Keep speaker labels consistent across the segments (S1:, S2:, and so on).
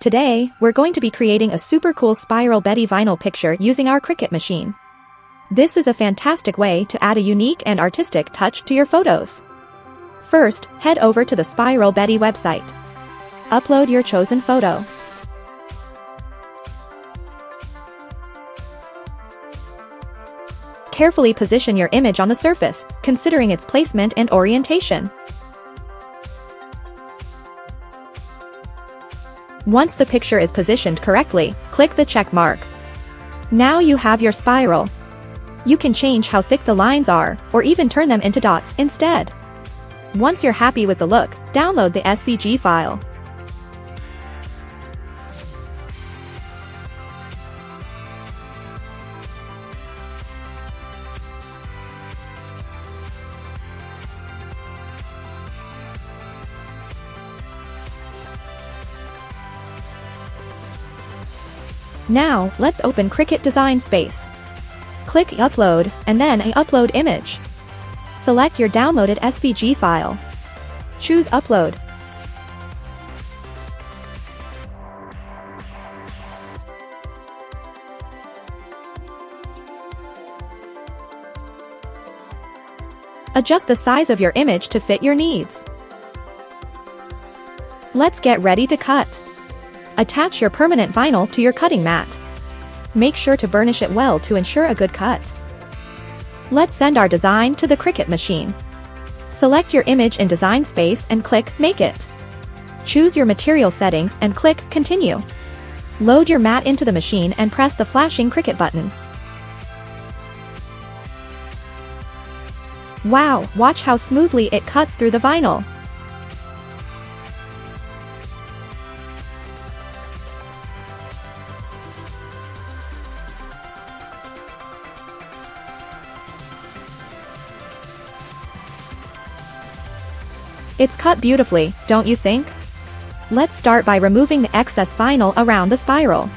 S1: Today, we're going to be creating a super cool spiral Betty vinyl picture using our Cricut machine. This is a fantastic way to add a unique and artistic touch to your photos. First, head over to the Spiral Betty website. Upload your chosen photo. Carefully position your image on the surface, considering its placement and orientation. Once the picture is positioned correctly, click the check mark. Now you have your spiral. You can change how thick the lines are, or even turn them into dots instead. Once you're happy with the look, download the SVG file. Now, let's open Cricut Design Space. Click Upload, and then Upload Image. Select your downloaded SVG file. Choose Upload. Adjust the size of your image to fit your needs. Let's get ready to cut. Attach your permanent vinyl to your cutting mat. Make sure to burnish it well to ensure a good cut. Let's send our design to the Cricut machine. Select your image in Design Space and click Make It. Choose your material settings and click Continue. Load your mat into the machine and press the flashing Cricut button. Wow, watch how smoothly it cuts through the vinyl. It's cut beautifully, don't you think? Let's start by removing the excess vinyl around the spiral.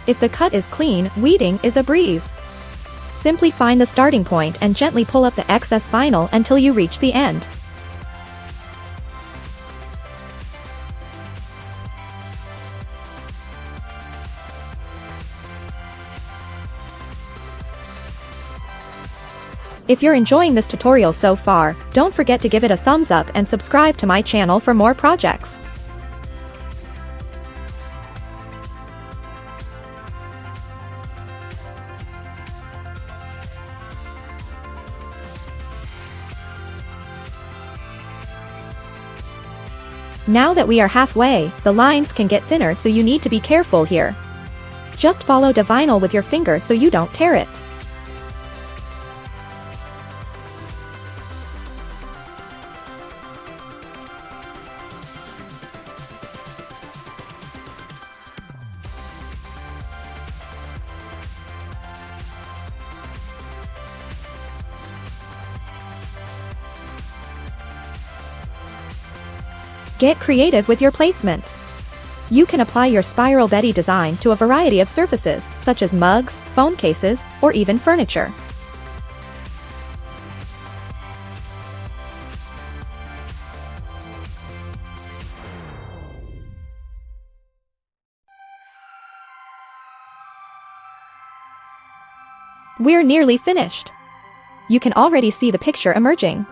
S1: If the cut is clean, weeding is a breeze. Simply find the starting point and gently pull up the excess vinyl until you reach the end. If you're enjoying this tutorial so far, don't forget to give it a thumbs up and subscribe to my channel for more projects. Now that we are halfway, the lines can get thinner, so you need to be careful here. Just follow the vinyl with your finger so you don't tear it. Get creative with your placement. You can apply your Spiral Betty design to a variety of surfaces, such as mugs, phone cases, or even furniture. We're nearly finished. You can already see the picture emerging.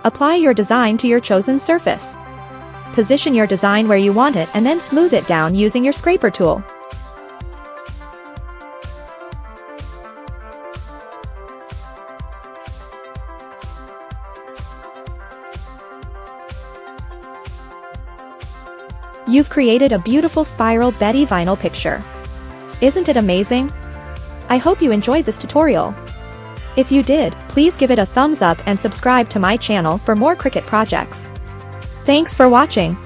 S1: Apply your design to your chosen surface. Position your design where you want it and then smooth it down using your scraper tool. You've created a beautiful Spiral Betty vinyl picture. Isn't it amazing? I hope you enjoyed this tutorial. If you did, please give it a thumbs up and subscribe to my channel for more Cricut projects. Thanks for watching.